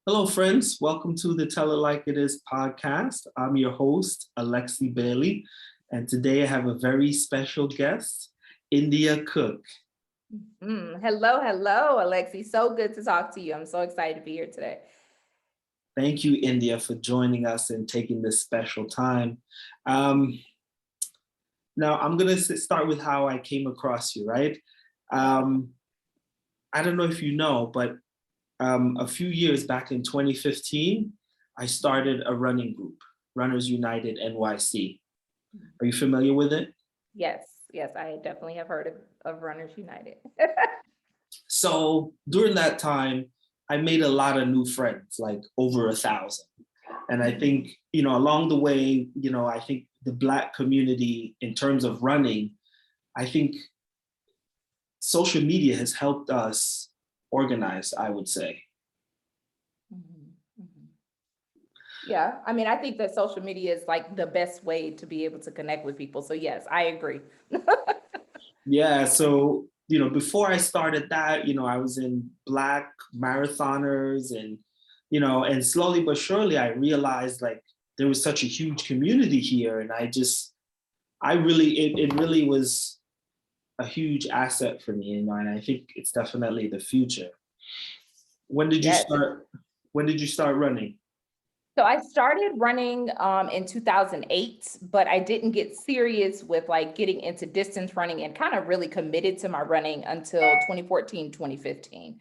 Hello, friends. Welcome to the Tell It Like It Is podcast. I'm your host, Alexi Bailey, and today I have a very special guest, India Cook. Hello, Alexi. So good to talk to you. I'm so excited to be here today. Thank you, India, for joining us and taking this special time. Um, Now, I'm going to start with how I came across you, right? Um, I don't know if you know, but a few years back in 2015, I started a running group, Runners United NYC. Are you familiar with it? Yes, I definitely have heard of Runners United. So during that time, I made a lot of new friends, like over 1,000. And I think, along the way, I think the Black community, in terms of running, I think social media has helped us organize, I would say. Mhm, mhm. Yeah, I mean, I think that social media is like the best way to be able to connect with people. So yes, I agree. Yeah. So, before I started that, I was in Black marathoners and slowly but surely I realized like there was such a huge community here. And it really was a huge asset for me, and I think it's definitely the future. When did you Yes. start? When did you start running? So I started running in 2008, but I didn't get serious with like getting into distance running and kind of really committed to my running until 2014, 2015.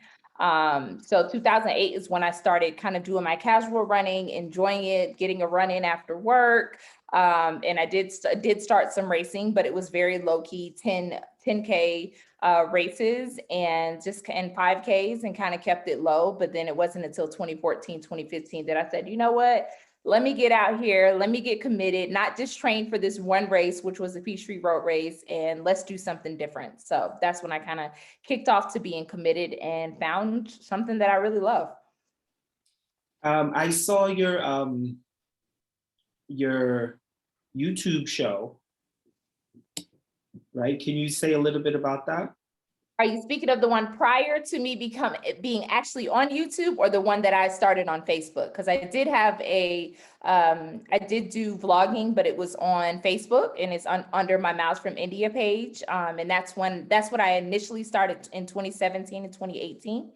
So 2008 is when I started kind of doing my casual running, enjoying it, getting a run in after work. And I did start some racing, but it was very low key, 10K races and 5Ks and kind of kept it low. But then it wasn't until 2014, 2015 that I said, you know what? Let me get out here. Let me get committed, not just train for this one race, which was the Peachtree Road Race, and let's do something different. So that's when I kind of kicked off to being committed and found something that I really love. I saw your YouTube show, right? Can you say a little bit about that? Are you speaking of the one prior to me being actually on YouTube, or the one that I started on Facebook? Because I did have I did do vlogging, but it was on Facebook and it's under my Miles from India page. And that's what I initially started in 2017 and 2018.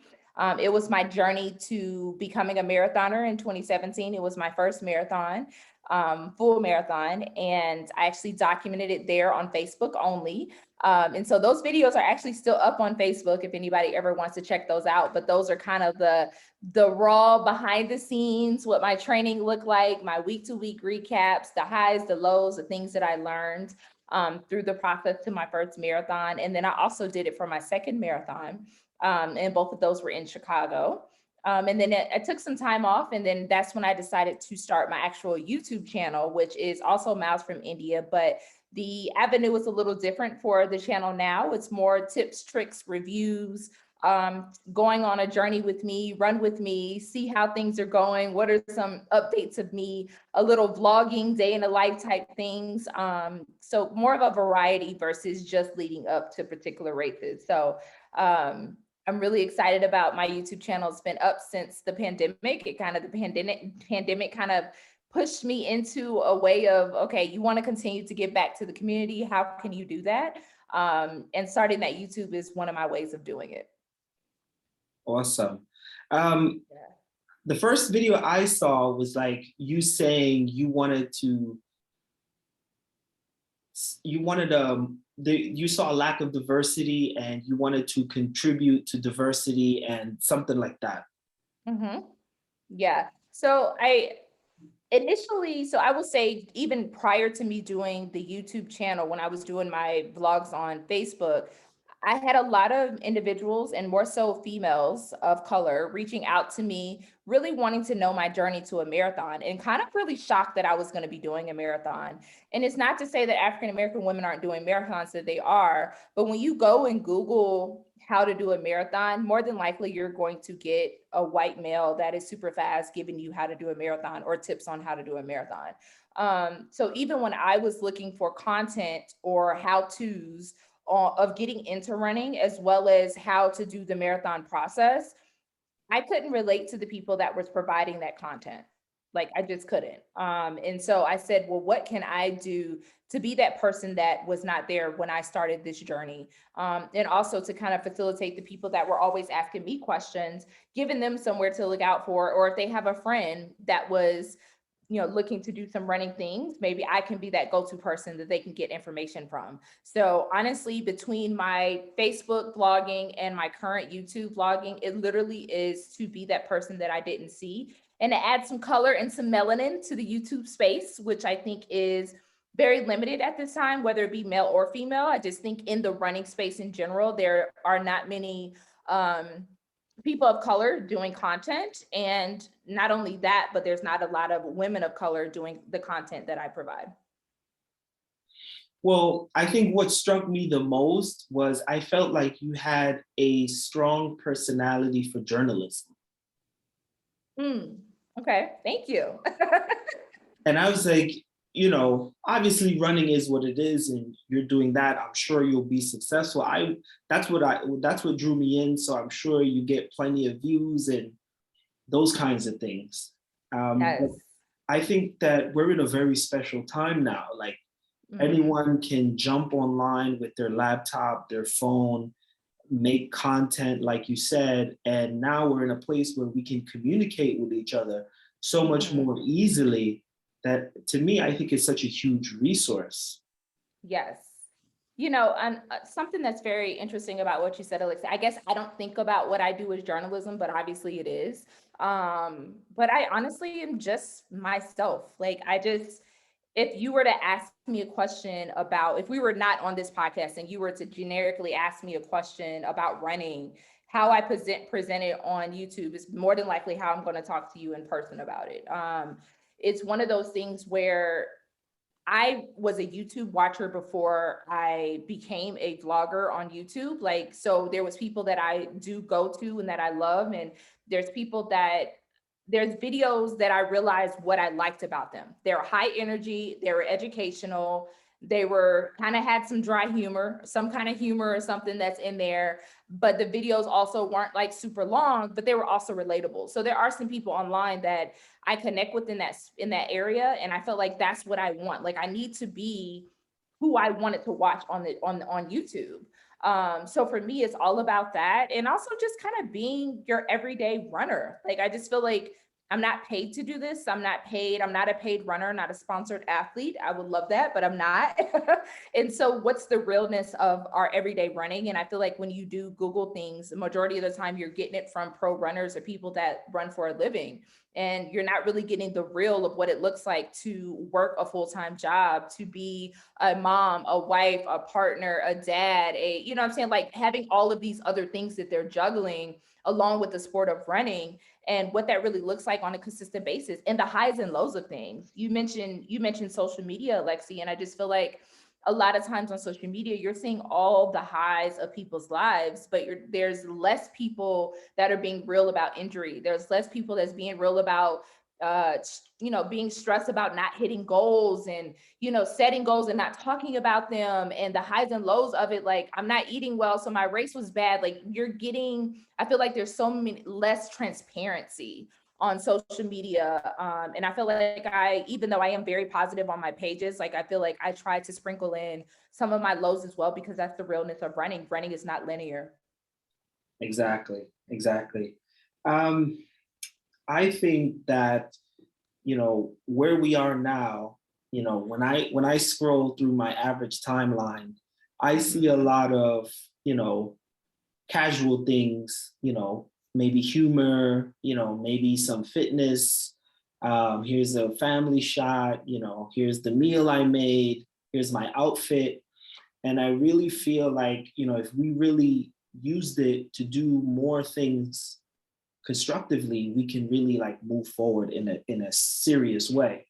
It was my journey to becoming a marathoner in 2017. It was my first marathon, full marathon, and I actually documented it there on Facebook only. And so those videos are actually still up on Facebook if anybody ever wants to check those out. But those are kind of the raw behind the scenes, what my training looked like, my week to week recaps, the highs, the lows, the things that I learned through the process to my first marathon. And then I also did it for my second marathon. And both of those were in Chicago. And then I took some time off, and then that's when I decided to start my actual YouTube channel, which is also Miles from India, but the avenue is a little different for the channel now. It's more tips, tricks, reviews, going on a journey with me, run with me, see how things are going. What are some updates of me, a little vlogging, day in a life type things. So more of a variety versus just leading up to particular races. So I'm really excited about my YouTube channel. It's been up since the pandemic. The pandemic kind of pushed me into a way of, okay, you want to continue to give back to the community. How can you do that? And starting that YouTube is one of my ways of doing it. Awesome. Um, Yeah. the first video I saw was like you saying you saw a lack of diversity and you wanted to contribute to diversity and something like that. Mm-hmm. Yeah. So I will say, even prior to me doing the YouTube channel, when I was doing my vlogs on Facebook, I had a lot of individuals, and more so females of color, reaching out to me, really wanting to know my journey to a marathon, and kind of really shocked that I was going to be doing a marathon. And it's not to say that African American women aren't doing marathons, that they are, but when you go and Google how to do a marathon, more than likely you're going to get a white male that is super fast giving you how to do a marathon or tips on how to do a marathon. So even when I was looking for content or how to's of getting into running, as well as how to do the marathon process, I couldn't relate to the people that was providing that content. Like I just couldn't. And so I said, well, what can I do to be that person that was not there when I started this journey? And also to kind of facilitate the people that were always asking me questions, giving them somewhere to look out for, or if they have a friend that was, looking to do some running things, maybe I can be that go-to person that they can get information from. So honestly, between my Facebook blogging and my current YouTube vlogging, it literally is to be that person that I didn't see and to add some color and some melanin to the YouTube space, which I think is very limited at this time, whether it be male or female. I just think in the running space in general, there are not many people of color doing content. And not only that, but there's not a lot of women of color doing the content that I provide. Well, I think what struck me the most was I felt like you had a strong personality for journalism. Okay, thank you. And I was like, obviously running is what it is, and you're doing that. I'm sure you'll be successful. That's what drew me in. So I'm sure you get plenty of views and those kinds of things. Yes. But I think that we're in a very special time now. Like anyone can jump online with their laptop, their phone, make content, like you said, and now we're in a place where we can communicate with each other so much more easily. That to me, I think is such a huge resource. Yes. And something that's very interesting about what you said, Alexa, I guess I don't think about what I do as journalism, but obviously it is. But I honestly am just myself. Like if you were to ask me a question about, if we were not on this podcast and you were to generically ask me a question about running, how I present it on YouTube is more than likely how I'm going to talk to you in person about it. It's one of those things where I was a YouTube watcher before I became a vlogger on YouTube. Like, so there was people that I do go to and that I love. And there's videos that I realized what I liked about them. They're high energy, they were educational, they were kind of had some dry humor, some kind of humor or something that's in there. But the videos also weren't like super long, but they were also relatable. So there are some people online that I connect with in that area. And I felt like that's what I want. Like I need to be who I wanted to watch on YouTube. So for me, it's all about that. And also just kind of being your everyday runner. Like, I just feel like I'm not paid to do this. I'm not a paid runner, not a sponsored athlete. I would love that, but I'm not. And so what's the realness of our everyday running? And I feel like when you do Google things, the majority of the time you're getting it from pro runners or people that run for a living. And you're not really getting the real of what it looks like to work a full-time job, to be a mom, a wife, a partner, a dad, you know what I'm saying? Like having all of these other things that they're juggling along with the sport of running and what that really looks like on a consistent basis and the highs and lows of things. You mentioned social media, Lexi, and I just feel like a lot of times on social media, you're seeing all the highs of people's lives, but there's less people that are being real about injury. There's less people that's being real about, being stressed about not hitting goals and, setting goals and not talking about them and the highs and lows of it. Like, I'm not eating well, so my race was bad. Like I feel like there's so many less transparency on social media. And I feel like even though I am very positive on my pages, like I feel like I try to sprinkle in some of my lows as well, because that's the realness of running. Running is not linear. Exactly. I think that, where we are now, when I scroll through my average timeline, I see a lot of, casual things, maybe humor, maybe some fitness. Here's a family shot, here's the meal I made, here's my outfit. And I really feel like, if we really used it to do more things constructively, we can really like move forward in a serious way.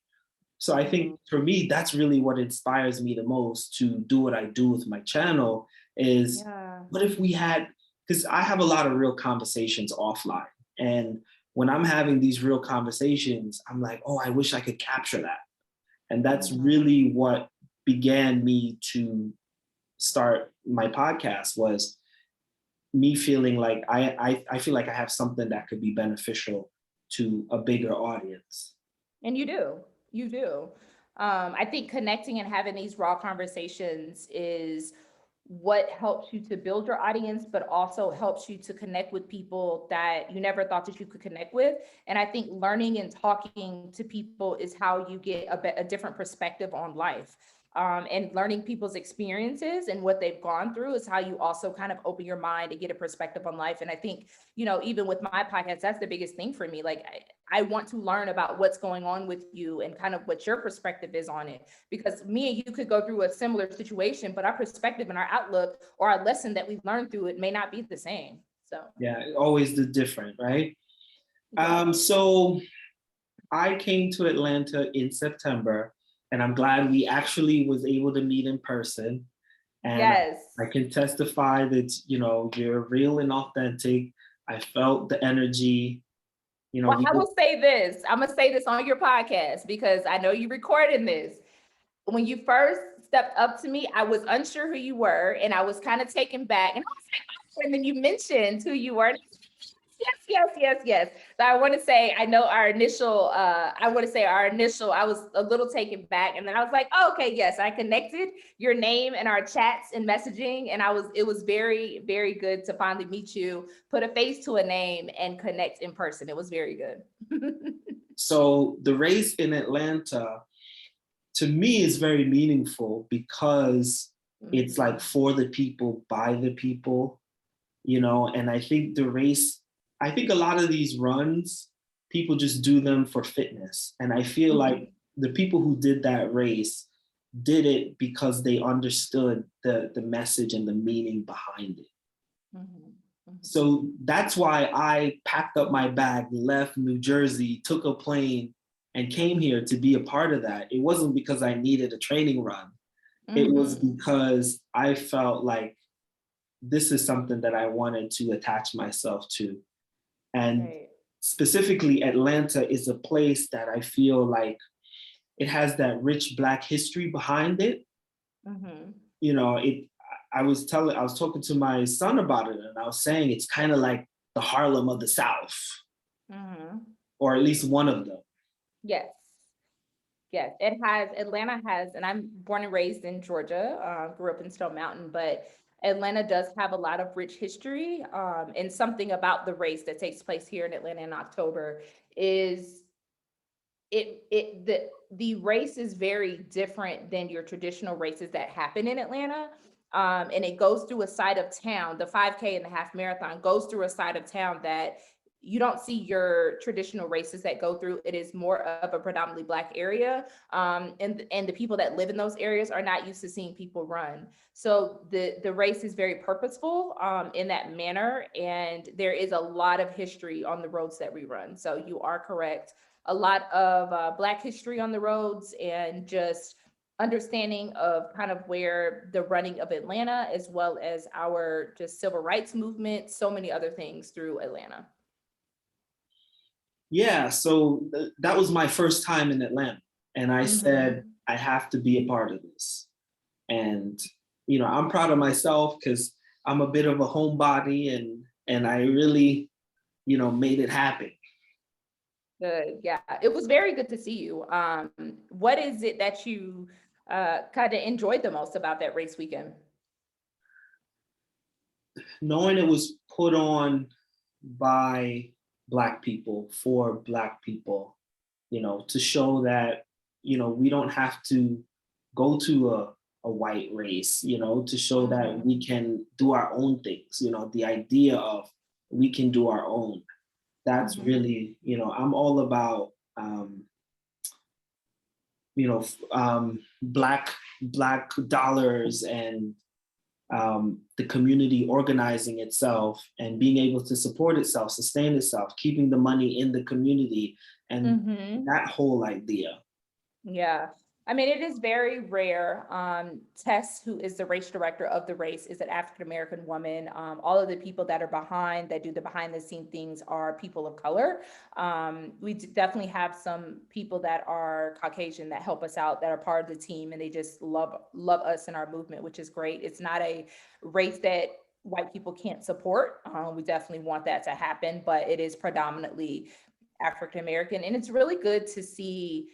So I think for me, that's really what inspires me the most to do what I do with my channel is what if we had, because I have a lot of real conversations offline. And when I'm having these real conversations, I'm like, oh, I wish I could capture that. And that's really what began me to start my podcast was me feeling like I feel like I have something that could be beneficial to a bigger audience. And you do. I think connecting and having these raw conversations is what helps you to build your audience, but also helps you to connect with people that you never thought that you could connect with. And I think learning and talking to people is how you get a different perspective on life. And learning people's experiences and what they've gone through is how you also kind of open your mind and get a perspective on life. And I think, even with my podcast, that's the biggest thing for me. Like, I want to learn about what's going on with you and kind of what your perspective is on it. Because me and you could go through a similar situation, but our perspective and our outlook or our lesson that we've learned through it may not be the same. So, Yeah, always the different, right? yeah. So I came to Atlanta in September, and I'm glad we actually was able to meet in person. And Yes. I can testify that, you're real and authentic. I felt the energy, Well, we I did. will say this. I'm gonna say this on your podcast because I know you recording this. When you first stepped up to me, I was unsure who you were, and I was kind of taken back. And I was like, oh, and then you mentioned who you were. Yes, yes, yes, yes. So I want to say, I know our initial, I was a little taken back. And then I was like, oh, okay, yes, I connected your name and our chats and messaging. And it was very, very good to finally meet you, put a face to a name and connect in person. It was very good. So the race in Atlanta, to me, is very meaningful because it's like for the people, by the people, and I think a lot of these runs, people just do them for fitness. And I feel like the people who did that race did it because they understood the message and the meaning behind it. So that's why I packed up my bag, left New Jersey, took a plane, and came here to be a part of that. It wasn't because I needed a training run. It was because I felt like this is something that I wanted to attach myself to. And Right. specifically, Atlanta is a place that I feel like it has that rich Black history behind it. It. I was talking to my son about it, and I was saying it's kind of like the Harlem of the South, or at least one of them. Yes. Yes, Atlanta has, and I'm born and raised in Georgia, grew up in Stone Mountain, but Atlanta does have a lot of rich history. And something about the race that takes place here in Atlanta in October is the race is very different than your traditional races that happen in Atlanta. And it goes through a side of town. The 5K and the half marathon goes through a side of town that you don't see your traditional races that go through. It is more of a predominantly Black area. And the people that live in those areas are not used to seeing people run. So the race is very purposeful in that manner. And there is a lot of history on the roads that we run. So you are correct. A lot of Black history on the roads and just understanding of kind of where the running of Atlanta, as well as our just civil rights movement, so many other things through Atlanta. Yeah, so that was my first time in Atlanta. And I said, I have to be a part of this. And, I'm proud of myself because I'm a bit of a homebody and I really, made it happen. Good. Yeah, it was very good to see you. What is it that you kind of enjoyed the most about that race weekend? Knowing it was put on by Black people for Black people, to show that, we don't have to go to a white race, to show that we can do our own things, the idea of we can do our own. That's really, I'm all about, black dollars and the community organizing itself and being able to support itself, sustain itself, keeping the money in the community, and that whole idea. Yeah. I mean, it is very rare. Tess, who is the race director of the race, is an African-American woman. All of the people that do the behind the scene things are people of color. We definitely have some people that are Caucasian that help us out, that are part of the team, and they just love us and our movement, which is great. It's not a race that white people can't support. We definitely want that to happen, but it is predominantly African American. And it's really good to see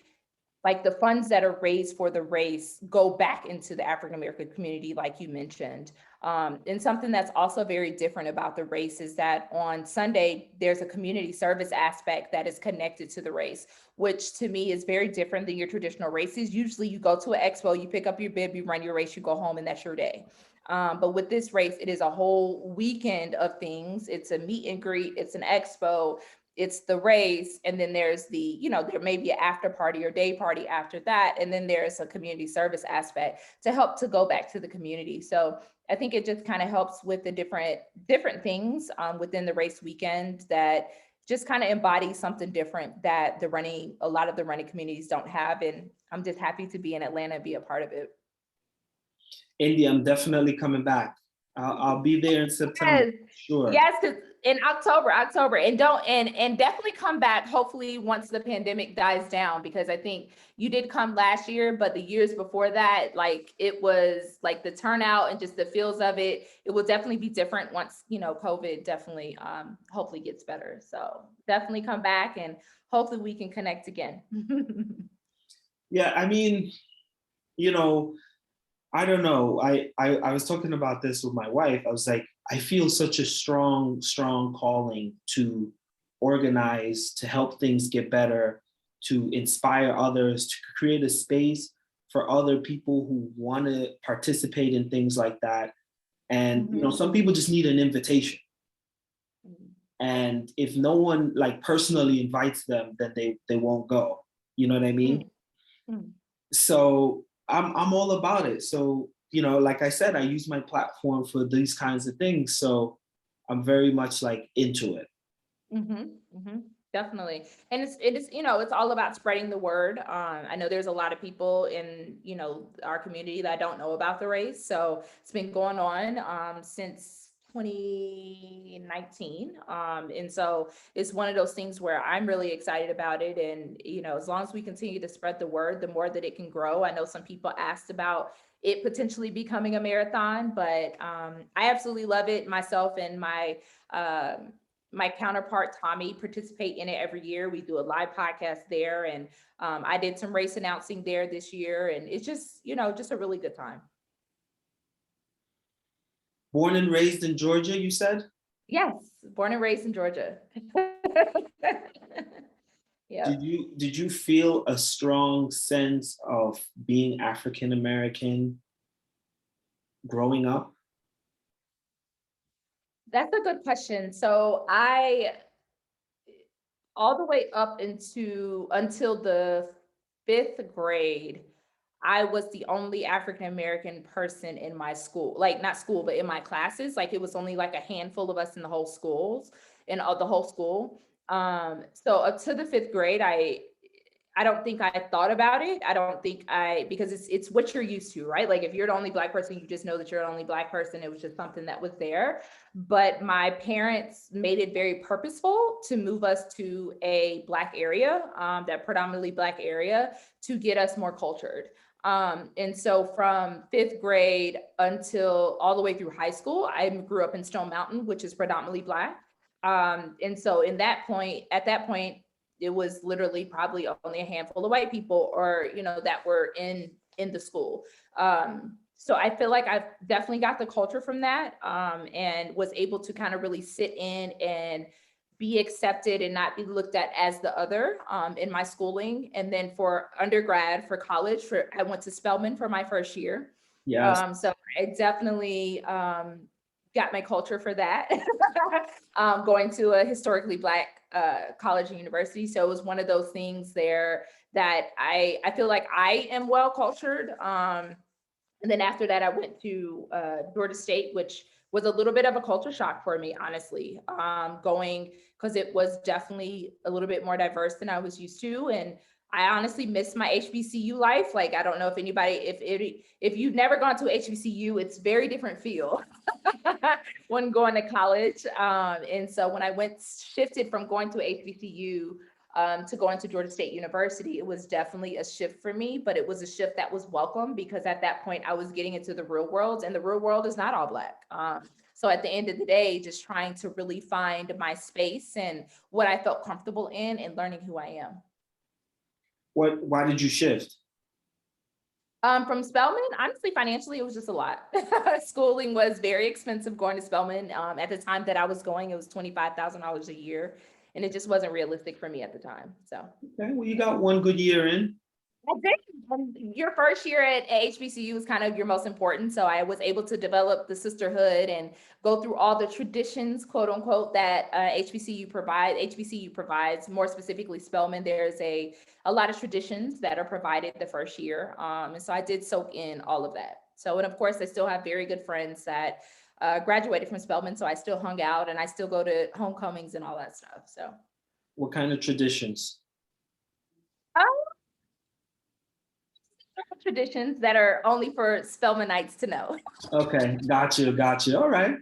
like the funds that are raised for the race go back into the African American community, like you mentioned. And something that's also very different about the race is that on Sunday, there's a community service aspect that is connected to the race, which to me is very different than your traditional races. Usually you go to an expo, you pick up your bib, you run your race, you go home, and that's your day. But with this race, it is a whole weekend of things. It's a meet and greet, it's an expo, it's the race, and then there's the, you know, there may be an after party or day party after that, and then there's a community service aspect to help to go back to the community. So I think it just kind of helps with the different things within the race weekend that just kind of embody something different that a lot of the running communities don't have. And I'm just happy to be in Atlanta and be a part of it. India, I'm definitely coming back. I'll be there in September. Yes, Sure. yes, 'cause in October, and don't and definitely come back. Hopefully, once the pandemic dies down, because I think you did come last year, but the years before that, like it was like the turnout and just the feels of it. It will definitely be different once COVID definitely hopefully gets better. So definitely come back, and hopefully we can connect again. Yeah, I mean, you know, I don't know. I was talking about this with my wife. I was like, I feel such a strong calling to organize, to help things get better, to inspire others, to create a space for other people who want to participate in things like that. And some people just need an invitation. And if no one like personally invites them, then they won't go. You know what I mean? Mm. So I'm all about it. So, like I said, I use my platform for these kinds of things. So I'm very much like into it. Definitely. And it's all about spreading the word. I know there's a lot of people in, our community that don't know about the race. So it's been going on since 2019. And so it's one of those things where I'm really excited about it. And, as long as we continue to spread the word, the more that it can grow. I know some people asked about it potentially becoming a marathon, but I absolutely love it myself, and my counterpart Tommy participate in it every year. We do a live podcast there, and I did some race announcing there this year, and it's just just a really good time. Born and raised in Georgia, you said? Yes, born and raised in Georgia. Yeah. Did you feel a strong sense of being African American growing up? That's a good question. So all the way up until the 5th grade, I was the only African American person in my school, like not school, but in my classes. Like it was only like a handful of us in the whole the whole school. So up to the 5th grade, I don't think I thought about it. I don't think because it's what you're used to, right? Like if you're the only Black person, you just know that you're the only Black person. It was just something that was there. But my parents made it very purposeful to move us to a Black area, that predominantly Black area, to get us more cultured. And so from 5th grade until all the way through high school, I grew up in Stone Mountain, which is predominantly Black. And so at that point, it was literally probably only a handful of white people or, that were in the school. So I feel like I've definitely got the culture from that, and was able to kind of really sit in and be accepted and not be looked at as the other in my schooling. And then for undergrad, for college, I went to Spelman for my first year. Yes. So I definitely got my culture for that. Going to a historically Black college and university. So it was one of those things there that I feel like I am well cultured. And then after that, I went to Georgia State, which was a little bit of a culture shock for me, honestly, going because it was definitely a little bit more diverse than I was used to. And I honestly missed my HBCU life. Like, I don't know if anybody, if you've never gone to HBCU, it's very different feel when going to college. And so when I shifted from going to HBCU to going to Georgia State University, it was definitely a shift for me, but it was a shift that was welcome because at that point I was getting into the real world, and the real world is not all Black. So at the end of the day, just trying to really find my space and what I felt comfortable in and learning who I am. Why did you shift? From Spelman, honestly, financially, it was just a lot. Schooling was very expensive going to Spelman. At the time that I was going, it was $25,000 a year, and it just wasn't realistic for me at the time. So Okay, well, you got one good year in. I did. Your first year at HBCU is kind of your most important. So I was able to develop the sisterhood and go through all the traditions, quote unquote, that HBCU provides. More specifically, Spelman. There's a lot of traditions that are provided the first year, and so I did soak in all of that. So, and of course, I still have very good friends that graduated from Spelman, so I still hung out and I still go to homecomings and all that stuff. So. What kind of traditions? Traditions that are only for Spelmanites to know. Okay, got you. All right.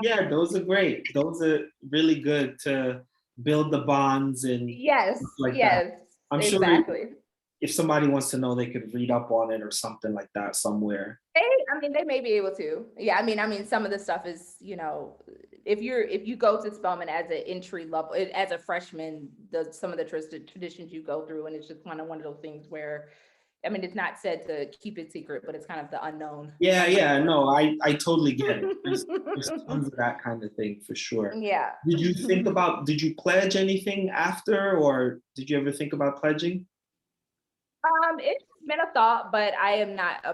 Yeah, those are great. Those are really good to build the bonds and Yes, stuff like that. yes, I'm sure exactly. if somebody wants to know, they could read up on it or something like that somewhere. They may be able to. Yeah, some of the stuff is, if you go to Spelman as an entry level, as a freshman, some of the traditions you go through, and it's just kind of one of those things where, it's not said to keep it secret, but it's kind of the unknown. Yeah, no, I totally get it. There's tons of that kind of thing for sure. Yeah. Did you pledge anything after, or did you ever think about pledging? It's been a thought, but I am not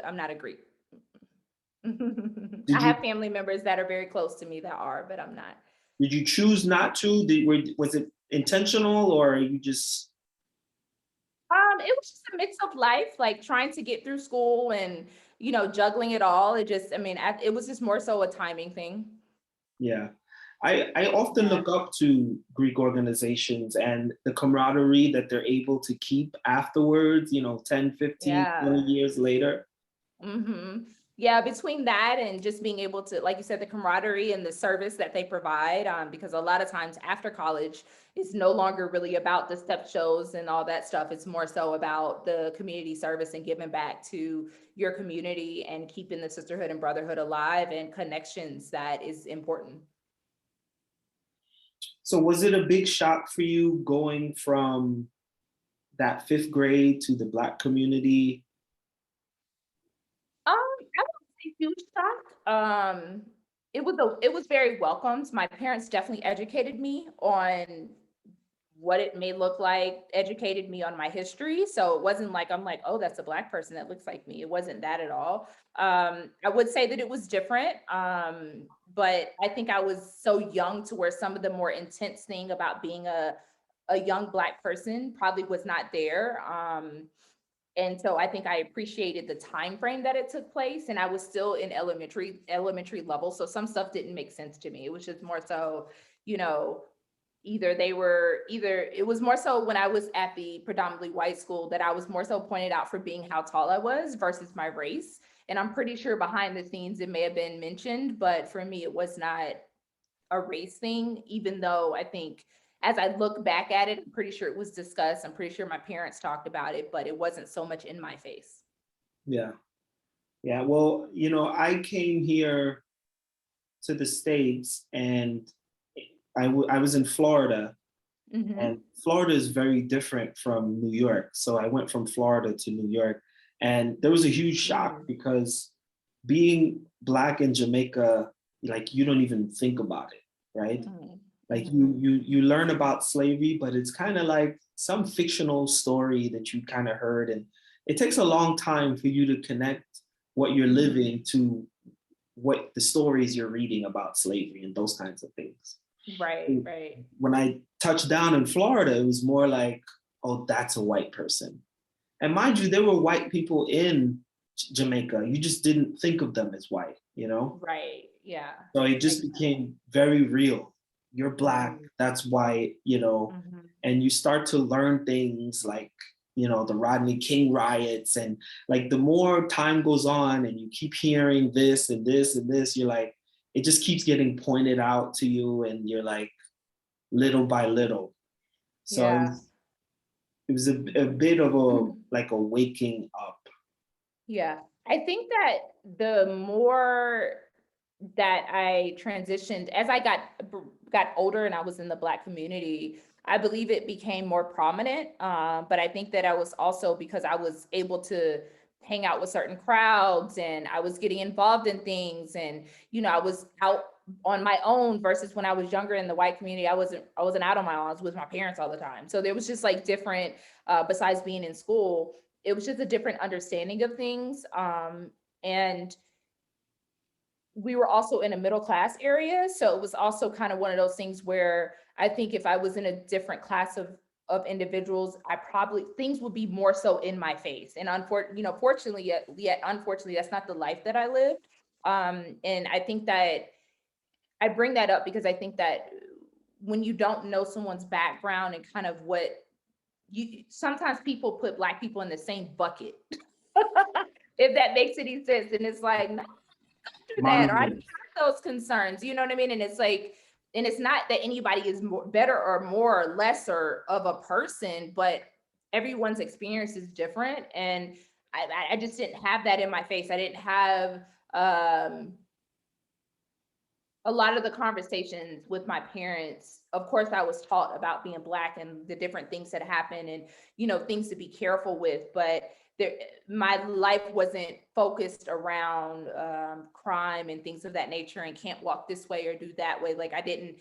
I'm not a Greek. I Did you have family members that are very close to me that are, but I'm not. did you choose not to? Was it intentional or you just It was just a mix of life, like trying to get through school and, juggling it all. It was just more so a timing thing. yeah. I often Yeah. look up to Greek organizations and the camaraderie that they're able to keep afterwards, 10, 15, Yeah. 20 years later. Yeah, between that and just being able to, like you said, the camaraderie and the service that they provide, because a lot of times after college, it's no longer really about the step shows and all that stuff. It's more so about the community service and giving back to your community and keeping the sisterhood and brotherhood alive and connections that is important. So was it a big shock for you going from that fifth grade to the Black community? I wouldn't say huge shock. It was very welcomed. My parents definitely educated me on what it may look like, educated me on my history. So it wasn't like I'm like, oh, that's a Black person that looks like me. It wasn't that at all. I would say that it was different. But I think I was so young to where some of the more intense thing about being a young Black person probably was not there. And so I think I appreciated the time frame that it took place, and I was still in elementary level, so some stuff didn't make sense to me. It was just more so, you know, either it was more so when I was at the predominantly white school that I was more so pointed out for being how tall I was versus my race. And I'm pretty sure behind the scenes it may have been mentioned, but for me it was not a race thing, even though I think as I look back at it, I'm pretty sure it was discussed. I'm pretty sure my parents talked about it, but it wasn't so much in my face. Yeah. Yeah. Well, I came here to the States and I was in Florida, Mm-hmm. and Florida is very different from New York. So I went from Florida to New York, and there was a huge shock because being Black in Jamaica, like you don't even think about it, right? Mm-hmm. Like you learn about slavery, but it's kind of like some fictional story that you kind of heard, and it takes a long time for you to connect what you're living to what the stories you're reading about slavery and those kinds of things. Right. When I touched down in Florida, it was more like, oh, that's a white person. And mind you, there were white people in Jamaica. You just didn't think of them as white. Right. Yeah. So it just Makes sense. became very real. You're Black, that's white, Mhm. and you start to learn things like, the Rodney King riots. And like the more time goes on and you keep hearing this and this and this, you're like, it just keeps getting pointed out to you and you're like, little by little. So Yeah. it was a bit of a waking up. Yeah. I think that the more that I transitioned as I got older and I was in the Black community. I believe it became more prominent, but I think that I was also because I was able to hang out with certain crowds and I was getting involved in things, and I was out on my own versus when I was younger in the white community. I wasn't out on my own. I was with my parents all the time. So there was just like different. Besides being in school, it was just a different understanding of things. And we were also in a middle class area. So it was also kind of one of those things where I think if I was in a different class of individuals, I probably things would be more so in my face. And fortunately, yet unfortunately, that's not the life that I lived. And I think that I bring that up because I think that when you don't know someone's background and kind of what you sometimes people put Black people in the same bucket, if that makes any sense. And it's like, do that, or I don't Monolith. have those concerns, you know what I mean? And it's like, and it's not that anybody is more better or more or lesser of a person, but everyone's experience is different. And I just didn't have that in my face. I didn't have um a lot of the conversations with my parents. Of course, I was taught about being Black and the different things that happen, and things to be careful with, but there, my life wasn't focused around crime and things of that nature, and can't walk this way or do that way. Like I didn't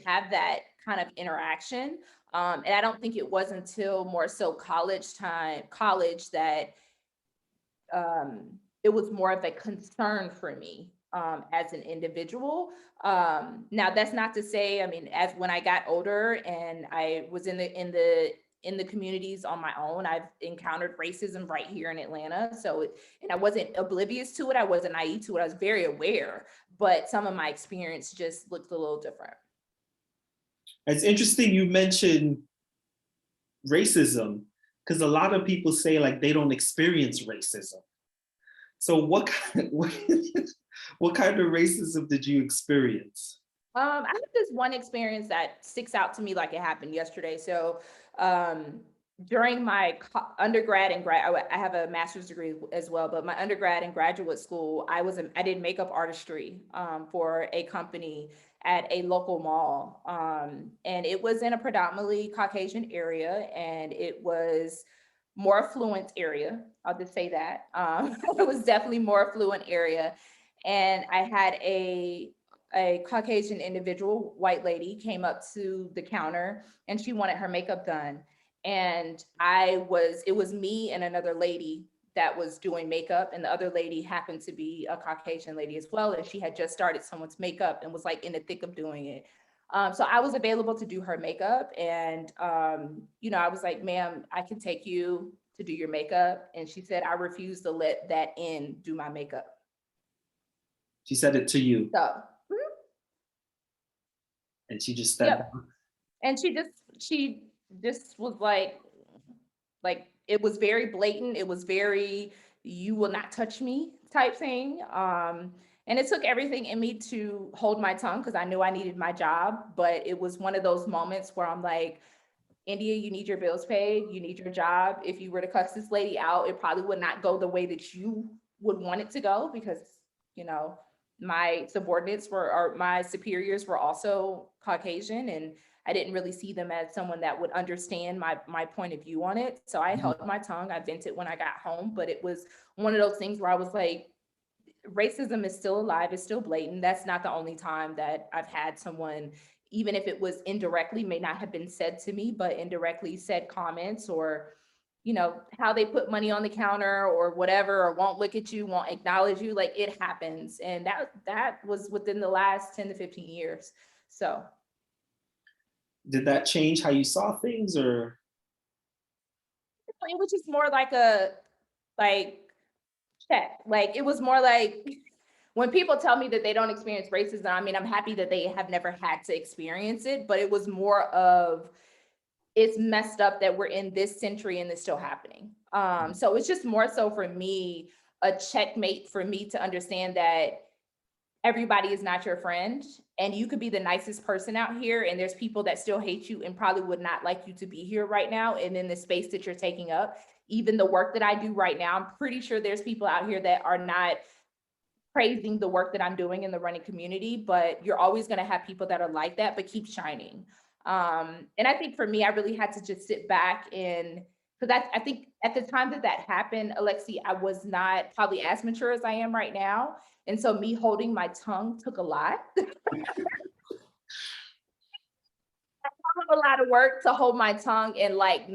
have that kind of interaction. And I don't think it was until more so college, that it was more of a concern for me as an individual. Now that's not to say, I mean, as when I got older and I was in the communities on my own, I've encountered racism right here in Atlanta. And I wasn't oblivious to it. I wasn't naive to it. I was very aware, but some of my experience just looked a little different. It's interesting you mentioned racism because a lot of people say like they don't experience racism. So what kind of racism did you experience? I have this one experience that sticks out to me like it happened yesterday. So, during my undergrad and I have a master's degree as well, but my undergrad and graduate school, I did makeup artistry for a company at a local mall, and it was in a predominantly Caucasian area, and it was more affluent area. I'll just say that it was definitely more affluent area, and I had a Caucasian individual, white lady, came up to the counter and she wanted her makeup done. And it was me and another lady that was doing makeup. And the other lady happened to be a Caucasian lady as well. And she had just started someone's makeup and was like in the thick of doing it. So I was available to do her makeup. And, I was like, ma'am, I can take you to do your makeup. And she said, I refuse to let that in do my makeup. She said it to you, So, and she just stepped yep. down. And she just was like it was very blatant. It was very you will not touch me type thing. And it took everything in me to hold my tongue because I knew I needed my job. But it was one of those moments where I'm like, India, you need your bills paid, you need your job. If you were to cuss this lady out, it probably would not go the way that you would want it to go because, you know, my subordinates or my superiors were also Caucasian, and I didn't really see them as someone that would understand my point of view on it. So I held my tongue. I vented when I got home, but it was one of those things where I was like, racism is still alive, it's still blatant. That's not the only time that I've had someone, even if it was indirectly, may not have been said to me, but indirectly said comments or, how they put money on the counter or whatever, or won't look at you, won't acknowledge you. Like it happens. And that was within the last 10 to 15 years. So Did that change how you saw things, or? it was just more like like check. Like it was more like when people tell me that they don't experience racism, I mean, I'm happy that they have never had to experience it, but it was more of it's messed up that we're in this century and it's still happening. So it's just more so for me, a checkmate for me to understand that everybody is not your friend, and you could be the nicest person out here and there's people that still hate you and probably would not like you to be here right now and in the space that you're taking up. Even the work that I do right now, I'm pretty sure there's people out here that are not praising the work that I'm doing in the running community, but you're always going to have people that are like that, but keep shining. And I think for me, I really had to just sit back and, because I think at the time that that happened, Alexi, I was not probably as mature as I am right now. And so me holding my tongue took a lot, a lot of work to hold my tongue and like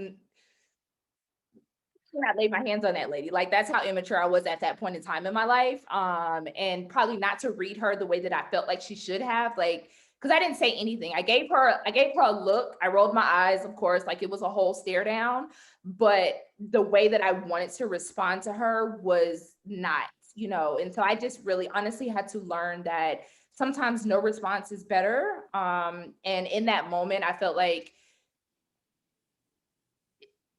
not lay my hands on that lady. Like that's how immature I was at that point in time in my life. And probably not to read her the way that I felt like she should have. Like, because I didn't say anything. I gave her a look. I rolled my eyes, of course, like it was a whole stare down. But the way that I wanted to respond to her was not, and so I just really honestly had to learn that sometimes no response is better. And in that moment, I felt like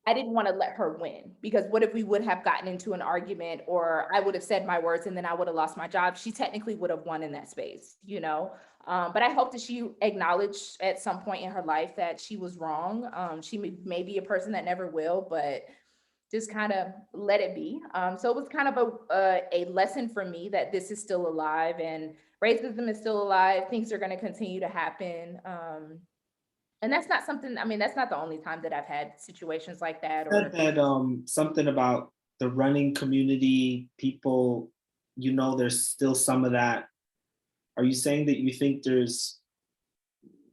I didn't want to let her win, because what if we would have gotten into an argument or I would have said my words and then I would have lost my job? She technically would have won in that space. But I hope that she acknowledged at some point in her life that she was wrong. She may be a person that never will, but just kind of let it be. So it was kind of a lesson for me that this is still alive and racism is still alive. Things are going to continue to happen. And that's not something, I mean, that's not the only time that I've had situations like that. Said Or that something about the running community, people, there's still some of that. Are you saying that you think there's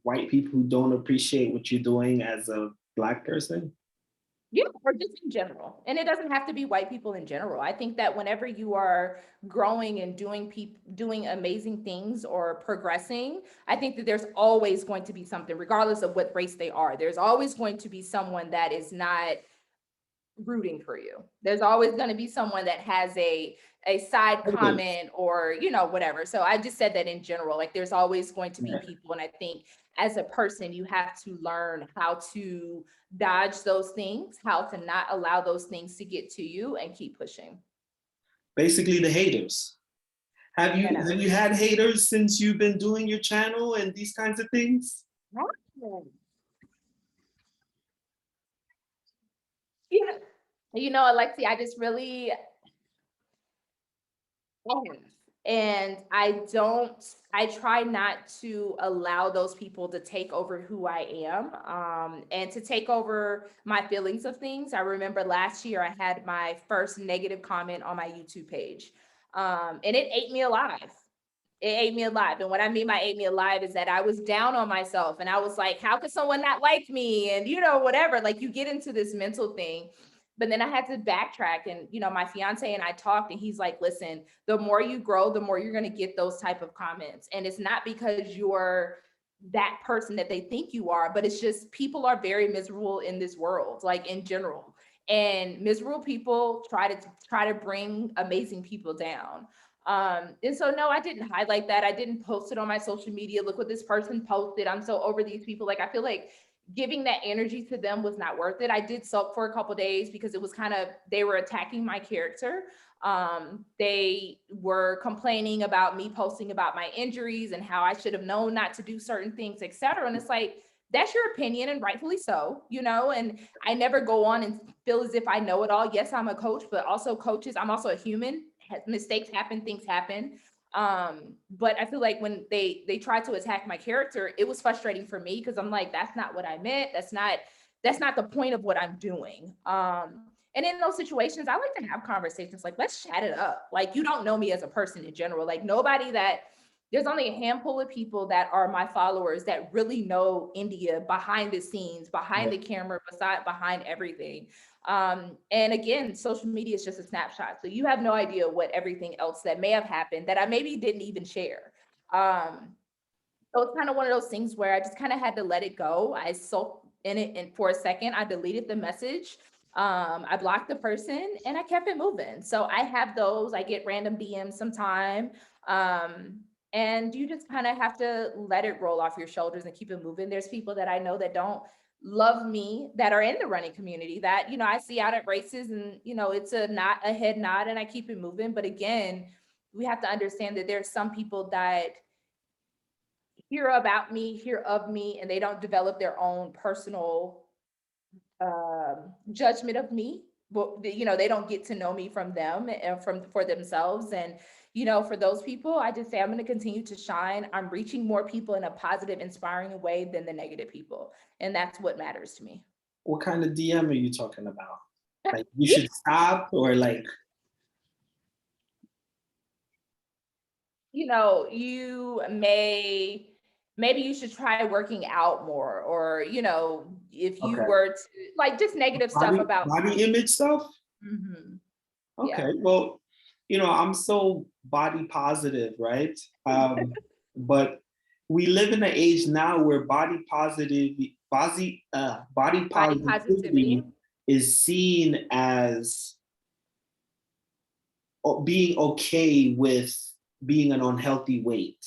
white people who don't appreciate what you're doing as a Black person? yeah, or just in general. And it doesn't have to be white people in general. I think that whenever you are growing and doing amazing things or progressing, I think that there's always going to be something, regardless of what race they are. There's always going to be someone that is not rooting for you. There's always going to be someone that has a side Always. comment or whatever. So I just said that in general, like there's always going to be Yeah. people, and I think as a person you have to learn how to dodge those things, how to not allow those things to get to you and keep pushing. Basically the haters. Have You you know. have you had haters since you've been doing your channel and these kinds of things? Yeah. Alexi, I just really and I try not to allow those people to take over who I am, and to take over my feelings of things. I remember last year I had my first negative comment on my YouTube page, and it ate me alive. It ate me alive. And what I mean by ate me alive is that I was down on myself and I was like, how could someone not like me? And whatever, like you get into this mental thing. But then I had to backtrack and, my fiance and I talked and he's like, listen, the more you grow, the more you're going to get those type of comments. And it's not because you're that person that they think you are, but it's just people are very miserable in this world, like in general. And miserable people try to bring amazing people down. And so no, I didn't highlight that. I didn't post it on my social media. Look what this person posted. I'm so over these people. Like I feel like giving that energy to them was not worth it. I did sulk for a couple days because it was they were attacking my character. They were complaining about me posting about my injuries and how I should have known not to do certain things, etc. And it's like, that's your opinion and rightfully so, and I never go on and feel as if I know it all. Yes, I'm a coach, but also coaches, I'm also a human. Mistakes happen, things happen. But I feel like when they tried to attack my character, it was frustrating for me because I'm like, that's not what I meant. That's not the point of what I'm doing. And in those situations, I like to have conversations like, let's chat it up. Like, you don't know me as a person in general. Like, there's only a handful of people that are my followers that really know India behind the scenes, behind the camera, behind everything. And again, social media is just a snapshot. So you have no idea what everything else that may have happened that I maybe didn't even share. So it's kind of one of those things where I just kind of had to let it go. I soaked in it, and for a second, I deleted the message. I blocked the person and I kept it moving. So I have those. I get random DMs sometime. And you just kind of have to let it roll off your shoulders and keep it moving. There's people that I know that don't love me that are in the running community that, I see out at races and, it's a head nod and I keep it moving. But again, we have to understand that there's some people that hear about me, hear of me, and they don't develop their own personal judgment of me. But they don't get to know me from them and for themselves. And for those people, I just say I'm going to continue to shine. I'm reaching more people in a positive, inspiring way than the negative people. And that's what matters to me. What kind of DM are you talking about? Like you should stop, or like, You maybe you should try working out more, or, if you okay, were to like just negative stuff about. body image stuff? Mhm. Yeah. Okay, well, I'm so body positive, right? But we live in an age now where body Body positivity. positivity is seen as being okay with being an unhealthy weight.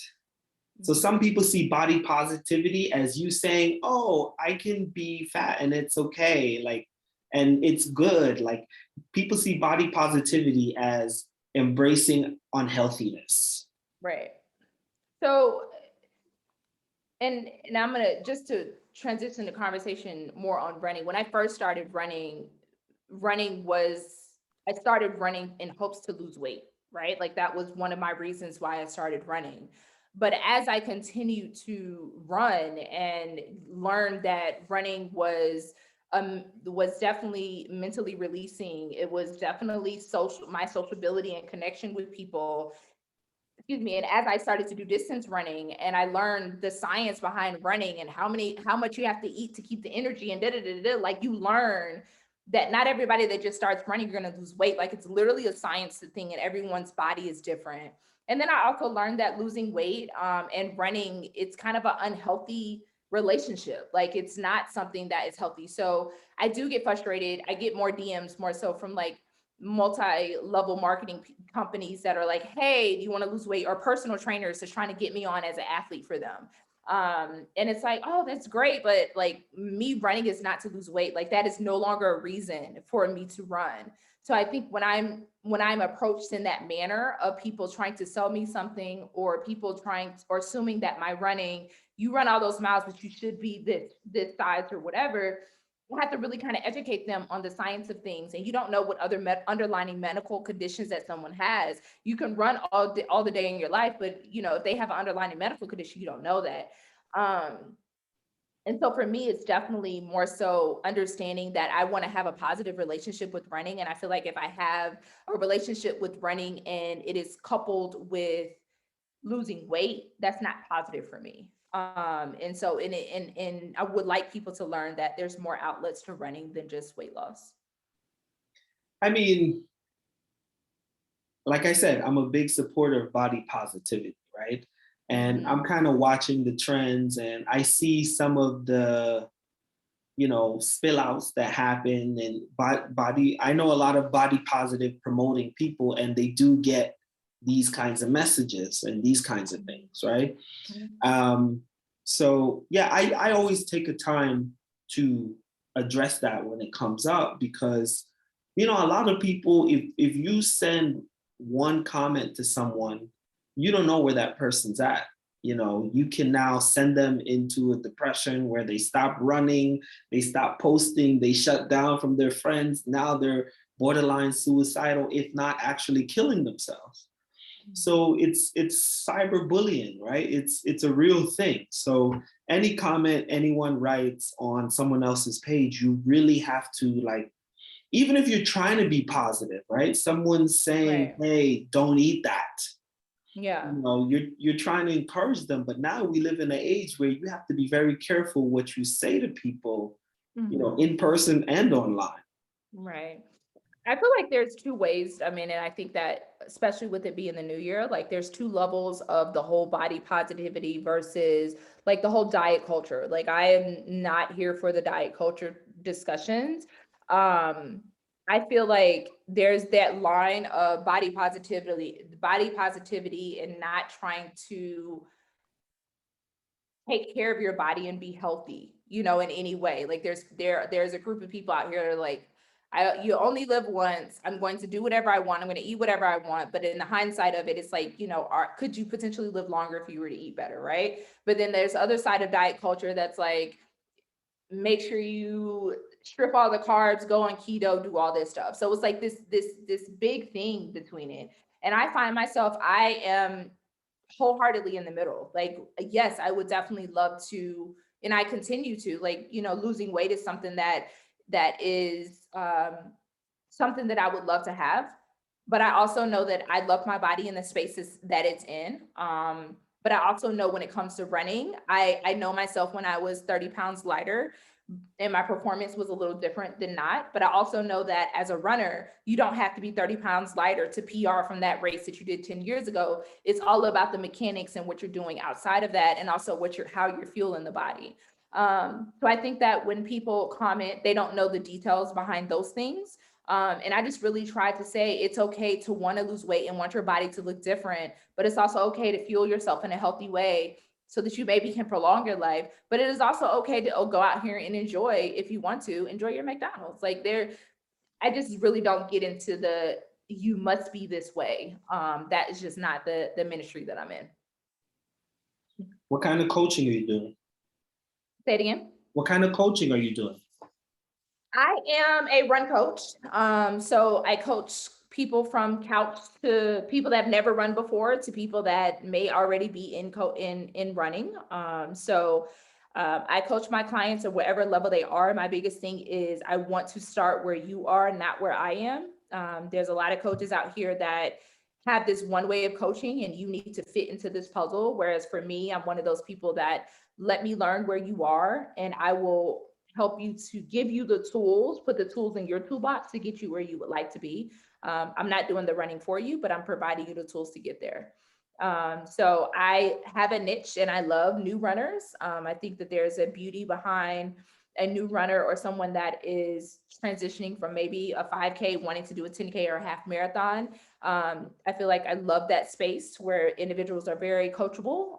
So some people see body positivity as you saying, "Oh, I can be fat and it's okay," like, and it's good. Like people see body positivity as embracing unhealthiness. Right. So, and I'm gonna just to transition the conversation more on running. When I first started running, I started running in hopes to lose weight, right? Like that was one of my reasons why I started running. But as I continued to run and learned that running was definitely mentally releasing. It was definitely my sociability and connection with people. Excuse me. And as I started to do distance running and I learned the science behind running and how much you have to eat to keep the energy and like you learn that not everybody that just starts running, you're going to lose weight. Like it's literally a science thing and everyone's body is different. And then I also learned that losing weight and running, it's kind of an unhealthy relationship. Like it's not something that is healthy. So I do get frustrated. I get more DMs more so from like multi-level marketing companies that are like, hey, do you want to lose weight? Or personal trainers that's trying to get me on as an athlete for them. And it's like, oh, that's great, but like me running is not to lose weight. Like that is no longer a reason for me to run. So I think when I'm approached in that manner of people trying to sell me something, or people trying or assuming that my running, you run all those miles, but you should be this size or whatever, you have to really kind of educate them on the science of things. And you don't know what other underlying medical conditions that someone has. You can run all the day in your life, but if they have an underlying medical condition, you don't know that. And so for me, it's definitely more so understanding that I want to have a positive relationship with running. And I feel like if I have a relationship with running and it is coupled with losing weight, that's not positive for me. And so and I would like people to learn that there's more outlets to running than just weight loss. I mean, like I said, I'm a big supporter of body positivity, right? And I'm kind of watching the trends and I see some of the, spill outs that happen and body. I know a lot of body positive promoting people and they do get these kinds of messages and these kinds of things, right? So yeah, I always take a time to address that when it comes up because, a lot of people, if you send one comment to someone, you don't know where that person's at. You can now send them into a depression where they stop running, they stop posting, they shut down from their friends. Now they're borderline suicidal, if not actually killing themselves. So it's cyberbullying, right? It's a real thing. So any comment anyone writes on someone else's page, you really have to like, even if you're trying to be positive, right? Someone's saying, Right. "Hey, don't eat that." Yeah. You're trying to encourage them, but now we live in an age where you have to be very careful what you say to people, in person and online. Right. I feel like there's two ways. I mean, and I think that especially with it being the new year, like there's two levels of the whole body positivity versus like the whole diet culture. Like I am not here for the diet culture discussions. I feel like there's that line of body positivity and not trying to take care of your body and be healthy, in any way. Like there's a group of people out here that are like, you only live once. I'm going to do whatever I want. I'm going to eat whatever I want. But in the hindsight of it, it's like, could you potentially live longer if you were to eat better, right? But then there's the other side of diet culture that's like, make sure you strip all the carbs, go on keto, do all this stuff. So it's like this big thing between it. And I find myself, I am wholeheartedly in the middle. Like, yes, I would definitely love to, and I continue to, like, losing weight is something that is something that I would love to have. But I also know that I love my body in the spaces that it's in. But I also know when it comes to running, I know myself when I was 30 pounds lighter and my performance was a little different than not. But I also know that as a runner, you don't have to be 30 pounds lighter to PR from that race that you did 10 years ago. It's all about the mechanics and what you're doing outside of that, and also how you're fueling the body. So I think that when people comment, they don't know the details behind those things. And I just really try to say it's okay to want to lose weight and want your body to look different, but it's also okay to fuel yourself in a healthy way so that you maybe can prolong your life. But it is also okay to go out here and enjoy, if you want to, enjoy your McDonald's. Like, I just really don't get into the you must be this way. That is just not the ministry that I'm in. What kind of coaching are you doing? Say it again. What kind of coaching are you doing? I am a run coach. So I coach people from couch to people that have never run before to people that may already be in running. I coach my clients at whatever level they are. My biggest thing is I want to start where you are, not where I am. There's a lot of coaches out here that have this one way of coaching and you need to fit into this puzzle. Whereas for me, I'm one of those people that let me learn where you are and I will help you to give you the tools, put the tools in your toolbox to get you where you would like to be. I'm not doing the running for you, but I'm providing you the tools to get there. So I have a niche and I love new runners. I think that there's a beauty behind a new runner or someone that is transitioning from maybe a 5K wanting to do a 10K or a half marathon. I feel like I love that space where individuals are very coachable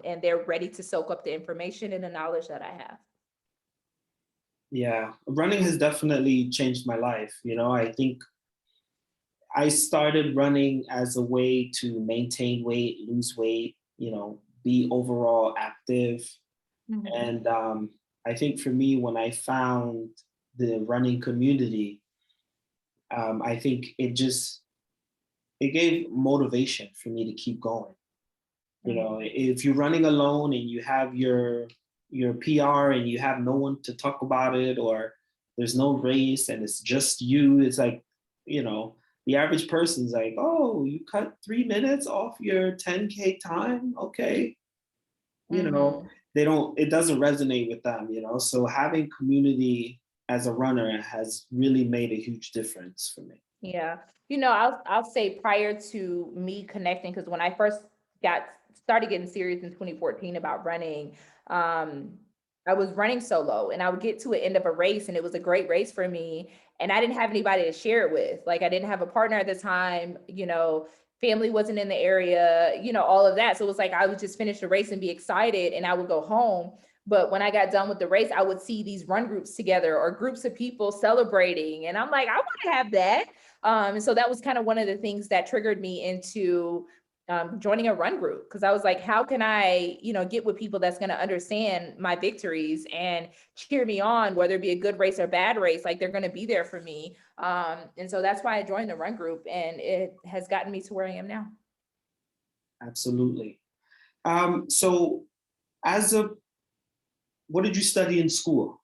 and they're ready to soak up the information and the knowledge that I have. Yeah, running has definitely changed my life. I think I started running as a way to maintain weight, lose weight, be overall active. Mhm. And I think for me, when I found the running community, I think it gave motivation for me to keep going. If you're running alone and you have your PR and you have no one to talk about it, or there's no race and it's just you, it's like, the average person's like, oh, you cut 3 minutes off your 10K time. Okay. Mhm. It doesn't resonate with them, so having community as a runner has really made a huge difference for me. Yeah. I'll say prior to me connecting, because when I first started getting serious in 2014 about running, I was running solo and I would get to an end of a race and it was a great race for me. And I didn't have anybody to share it with. Like, I didn't have a partner at the time, family wasn't in the area, all of that. So it was like I would just finish the race and be excited and I would go home. But when I got done with the race, I would see these run groups together or groups of people celebrating. And I'm like, I want to have that. And so that was kind of one of the things that triggered me into joining a run group, because I was like, how can I, get with people that's going to understand my victories and cheer me on, whether it be a good race or bad race, like they're going to be there for me. And so that's why I joined the run group, and it has gotten me to where I am now. Absolutely. So what did you study in school?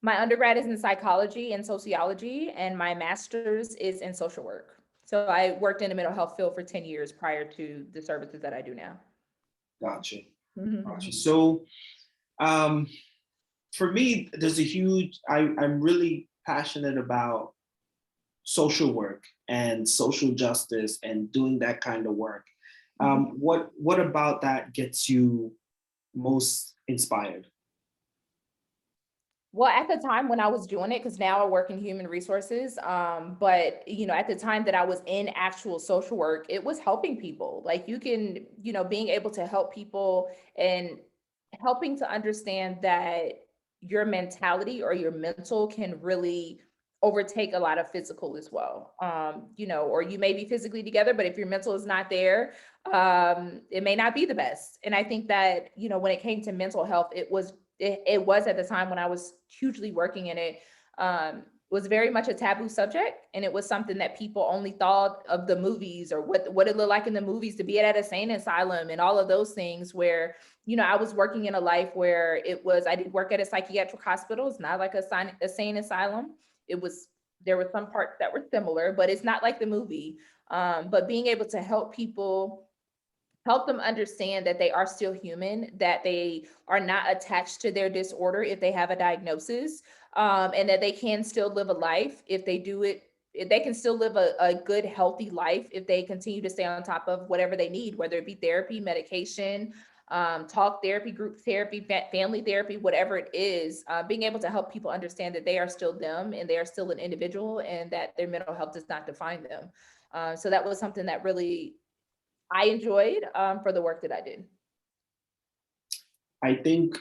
My undergrad is in psychology and sociology, and my master's is in social work. So I worked in the mental health field for 10 years prior to the services that I do now. Gotcha. Mhm. So for me, I'm really passionate about social work and social justice and doing that kind of work. What about that gets you most inspired? Well, at the time when I was doing it, because now I work in human resources, but at the time that I was in actual social work, it was helping people. Like, you can, being able to help people and helping to understand that your mentality or your mental can really overtake a lot of physical as well. Or you may be physically together, but if your mental is not there, it may not be the best. And I think that, when it came to mental health, it was at the time when I was hugely working in it, was very much a taboo subject, and it was something that people only thought of the movies, or what it looked like in the movies to be at a insane asylum and all of those things. Where, I was working in a life where I did work at a psychiatric hospital. It's not like a insane asylum. It was, there were some parts that were similar, but it's not like the movie. But being able to help them understand that they are still human, that they are not attached to their disorder if they have a diagnosis, and that they can still live a life if they do it. They can still live a good, healthy life if they continue to stay on top of whatever they need, whether it be therapy, medication, talk therapy, group therapy, family therapy, whatever it is. Being able to help people understand that they are still them and they are still an individual, and that their mental health does not define them. So that was something that really I enjoyed, for the work that I did. I think,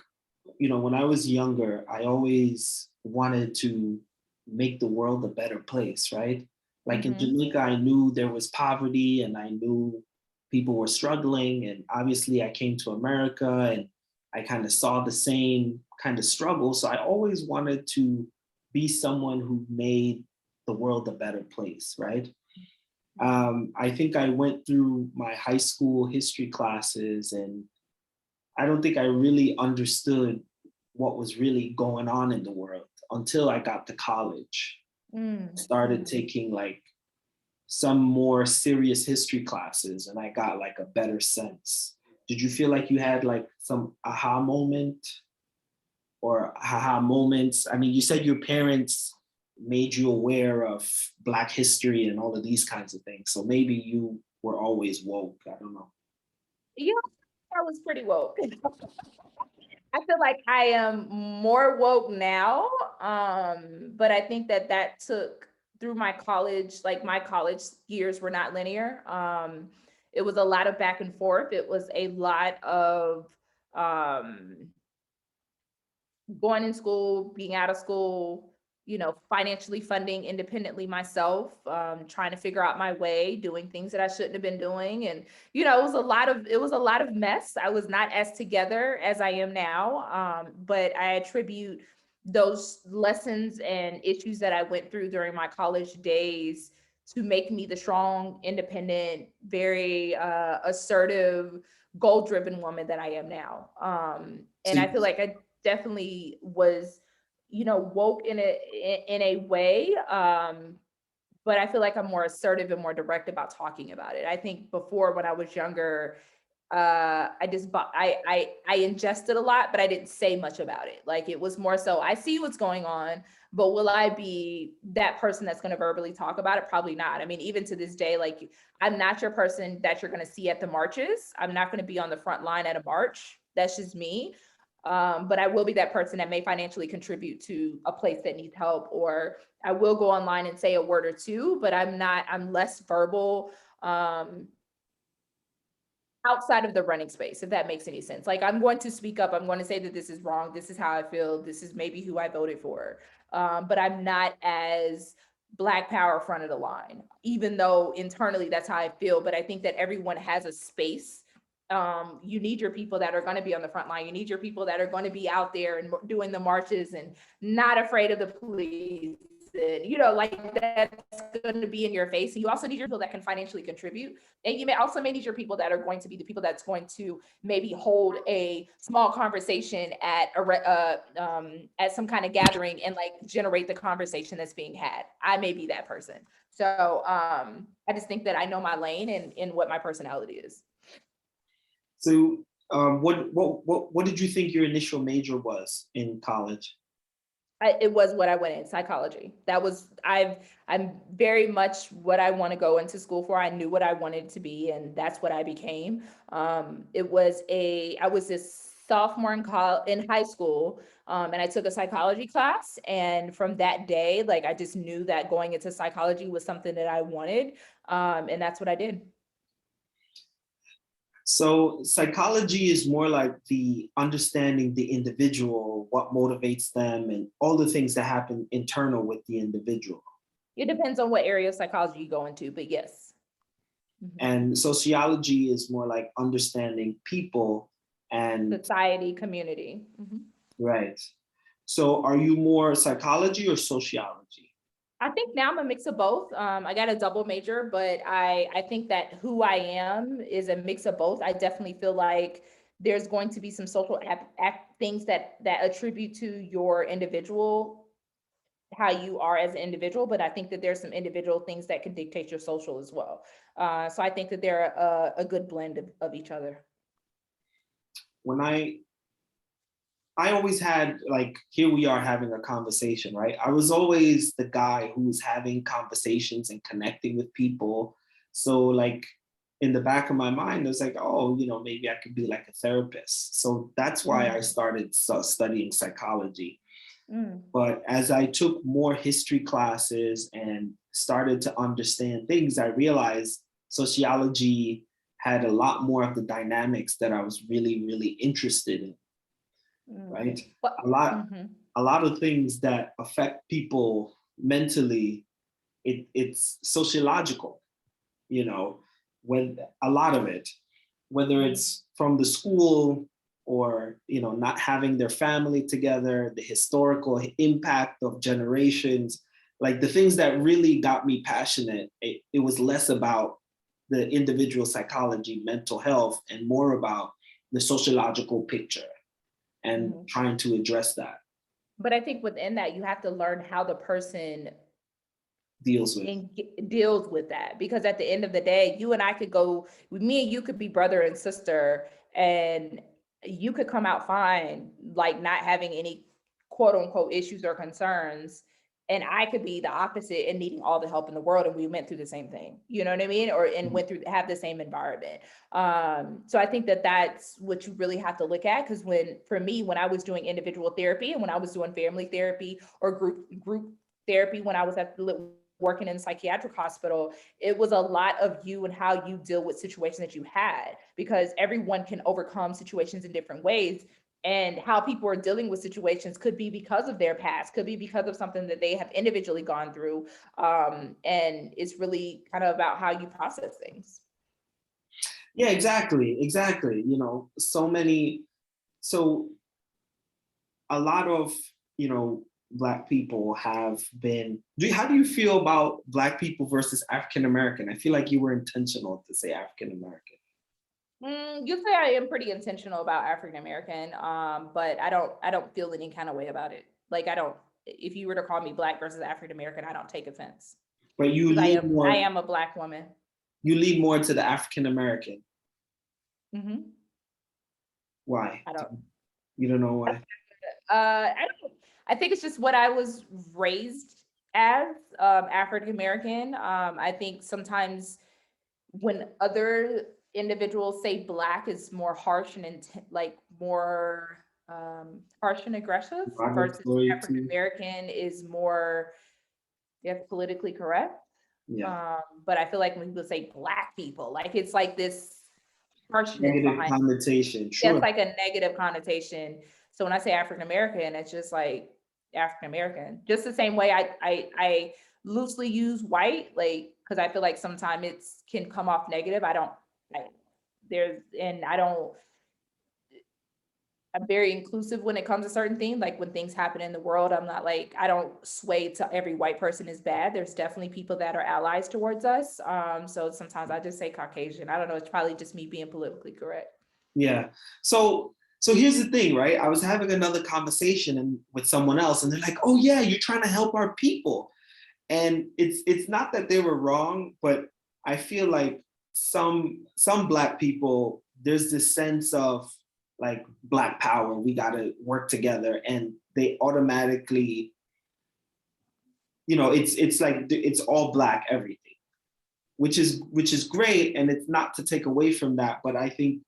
when I was younger, I always wanted to make the world a better place, right? Like in Mhm. Jamaica, I knew there was poverty and I knew people were struggling. And obviously, I came to America and I kind of saw the same kind of struggle. So I always wanted to be someone who made the world a better place, right? I think I went through my high school history classes, and I don't think I really understood what was really going on in the world until I got to college. Mm, Started mhm. taking like some more serious history classes, and I got like a better sense. Did you feel like you had like some aha moment or aha moments? I mean, you said your parents made you aware of Black history and all of these kinds of things. So maybe you were always woke. I don't know. Yeah, I was pretty woke. I feel like I am more woke now, but I think that that took through my college. Like, my college years were not linear. It was a lot of back and forth. It was a lot of um, going in school, being out of school, financially funding independently myself, trying to figure out my way, doing things that I shouldn't have been doing. And, it was a lot of mess. I was not as together as I am now. But I attribute those lessons and issues that I went through during my college days to make me the strong, independent, very assertive, goal-driven woman that I am now. So And I feel like I definitely was, woke in a way. But I feel like I'm more assertive and more direct about talking about it. I think before, when I was younger, I just I ingested a lot, but I didn't say much about it. Like, it was more so, I see what's going on, but will I be that person that's going to verbally talk about it? Probably not. I mean, even to this day, like, I'm not your person that you're going to see at the marches. I'm not going to be on the front line at a march. That's just me. But I will be that person that may financially contribute to a place that needs help, or I will go online and say a word or two, but I'm less verbal. Outside of the running space, if that makes any sense. Like, I'm going to speak up. I'm going to say that this is wrong. This is how I feel. This is maybe who I voted for. But I'm not as Black power front of the line, even though internally that's how I feel. But I think that everyone has a space. You need your people that are going to be on the front line. You need your people that are going to be out there and doing the marches and not afraid of the police. And, like, that's going to be in your face. And you also need your people that can financially contribute. And you may also need your people that are going to be the people that's going to maybe hold a small conversation at some kind of gathering and, like, generate the conversation that's being had. I may be that person. So I just think that I know my lane and what my personality is. what did you think your initial major was in college? It was what I went in, psychology. I'm very much what I want to go into school for. I knew what I wanted to be, and that's what I became. I was this sophomore in high school, and I took a psychology class. And from that day, like, I just knew that going into psychology was something that I wanted, and that's what I did. So psychology is more like the understanding the individual, what motivates them, and all the things that happen internal with the individual. It depends on what area of psychology you go into, but yes. Mhm. And sociology is more like understanding people and Society, community. Mhm. right. So are you more psychology or sociology? I think now I'm a mix of both. I got a double major, but I think that who I am is a mix of both. I definitely feel like there's going to be some social things that attribute to your individual, how you are as an individual, but I think that there's some individual things that can dictate your social as well. So I think that they're a good blend of each other. When I always had, like, here we are having a conversation, right? I was always the guy who was having conversations and connecting with people. So, like, in the back of my mind, I was like, oh, maybe I could be like a therapist. So that's why I started studying psychology. Mm. But as I took more history classes and started to understand things, I realized sociology had a lot more of the dynamics that I was really, really interested in, Mm. right? What? A lot, Mhm. a lot of things that affect people mentally, it's sociological, when a lot of it, whether it's from the school or not having their family together, the historical impact of generations, like the things that really got me passionate, it was less about the individual psychology, mental health, and more about the sociological picture and Mhm. trying to address that. But I think within that, you have to learn how the person Deals with. and deals with that, because at the end of the day, you and I could go, me and you could be brother and sister, and you could come out fine, like not having any quote unquote issues or concerns, and I could be the opposite and needing all the help in the world, and we went through the same thing, you know what I mean, or and went through, have the same environment. So I think that that's what you really have to look at, because for me, when I was doing individual therapy and when I was doing family therapy or group therapy, when I was working in a psychiatric hospital, it was a lot of you and how you deal with situations that you had, because everyone can overcome situations in different ways. And how people are dealing with situations could be because of their past, could be because of something that they have individually gone through. And it's really kind of about how you process things. Yeah, exactly. So a lot of Black people have been. How do you feel about Black people versus African American? I feel like you were intentional to say African American. You say I am pretty intentional about African American, but I don't feel any kind of way about it. Like I don't. If you were to call me Black versus African American, I don't take offense, But because I am a Black woman. you lean more to the African American. Hmm. Why? I don't. You don't know why? I don't. I think it's just what I was raised as, African American. I think sometimes when other individuals say Black is more harsh and like more harsh and aggressive, versus Derogatory African too. American is more, yeah, politically correct. Yeah. But I feel like when people say Black people, like it's like this harshness Negative behind. connotation. Yeah, it's Sure. like a negative connotation. So when I say African American, it's just like African American. Just the same way I loosely use white, like, because I feel like sometimes it's can come off negative. I don't. I, I don't. I'm very inclusive when it comes to certain things. Like when things happen in the world, I'm not like, I don't sway to every white person is bad. There's definitely people that are allies towards us. So sometimes I just say Caucasian. I don't know. It's probably just me being politically correct. Yeah. So here's the thing, right? I was having another conversation with someone else, and they're like, "Oh yeah, you're trying to help our people." And it's not that they were wrong, but I feel like some Black people, there's this sense of like Black power, we got to work together, and they automatically, it's like it's all Black everything, which is great, and it's not to take away from that, but I think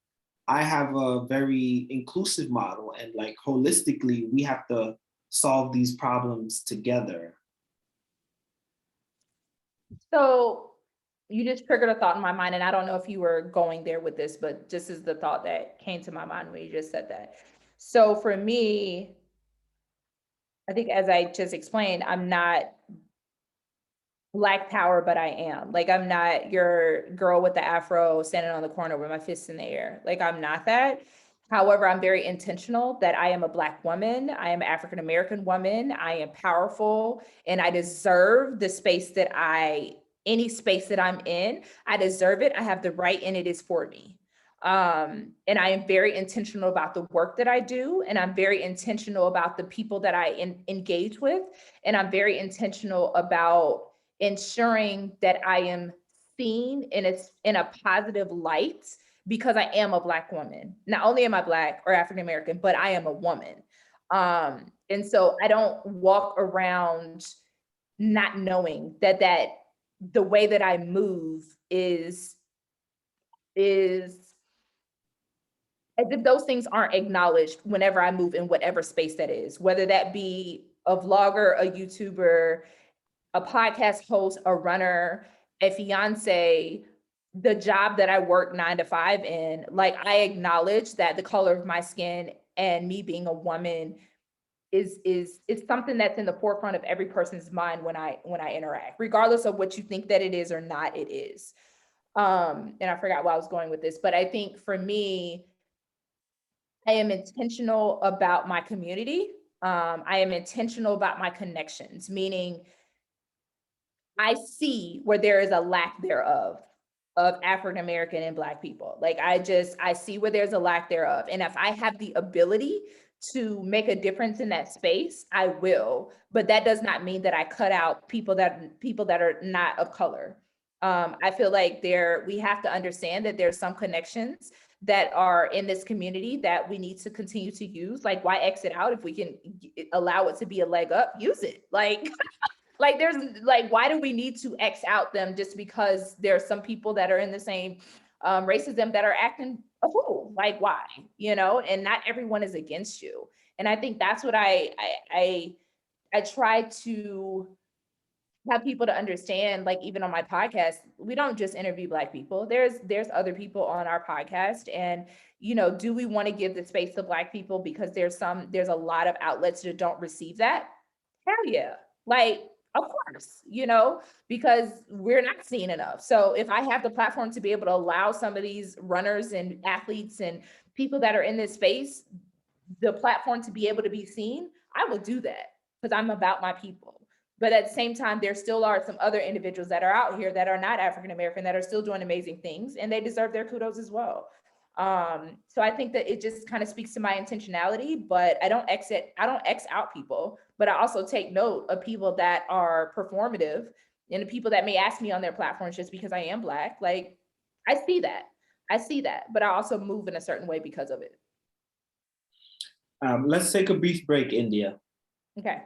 I have a very inclusive model, and like holistically we have to solve these problems together. So you just triggered a thought in my mind, and I don't know if you were going there with this, but just as the thought that came to my mind when you just said that. So for me, I think as I just explained, I'm not Black power, but I am. Like I'm not your girl with the afro standing on the corner with my fists in the air. Like I'm not that. However, I'm very intentional that I am a Black woman, I am an African American woman, I am powerful, and I deserve the space that any space that I'm in, I deserve it. I have the right, and it is for me. And I am very intentional about the work that I do, and I'm very intentional about the people that I engage with, and I'm very intentional about ensuring that I am seen in a positive light because I am a Black woman. Not only am I Black or African American, but I am a woman. And so I don't walk around not knowing that the way that I move is as if those things aren't acknowledged whenever I move in whatever space that is, whether that be a vlogger, a YouTuber, a podcast host, a runner, a fiance, the job that I work 9 to 5 in. Like, I acknowledge that the color of my skin and me being a woman is something that's in the forefront of every person's mind when I interact, regardless of what you think that it is or not it is. And I forgot where I was going with this, but I think for me, I am intentional about my community. I am intentional about my connections, meaning I see where there is a lack thereof of African American and Black people. Like, I see where there's a lack thereof. And if I have the ability to make a difference in that space, I will. But that does not mean that I cut out people that are not of color. I feel like we have to understand that there's some connections that are in this community that we need to continue to use. Like, why exit out if we can allow it to be a leg up? Use it. Like, there's like, why do we need to X out them just because there's some people that are in the same racism that are acting a fool? Like, why? And not everyone is against you. And I think that's what I try to have people to understand. Like, even on my podcast, we don't just interview Black people. There's other people on our podcast. And do we want to give the space to Black people? Because there's a lot of outlets that don't receive that. Hell yeah. Like, of course, because we're not seeing enough. So if I have the platform to be able to allow some of these runners and athletes and people that are in this space, the platform to be able to be seen, I will do that because I'm about my people. But at the same time, there still are some other individuals that are out here that are not African American that are still doing amazing things, and they deserve their kudos as well. So I think that it just kind of speaks to my intentionality, but I don't X out people, but I also take note of people that are performative and the people that may ask me on their platforms just because I am Black. Like, I see that, but I also move in a certain way because of it. Let's take a brief break, India. Okay.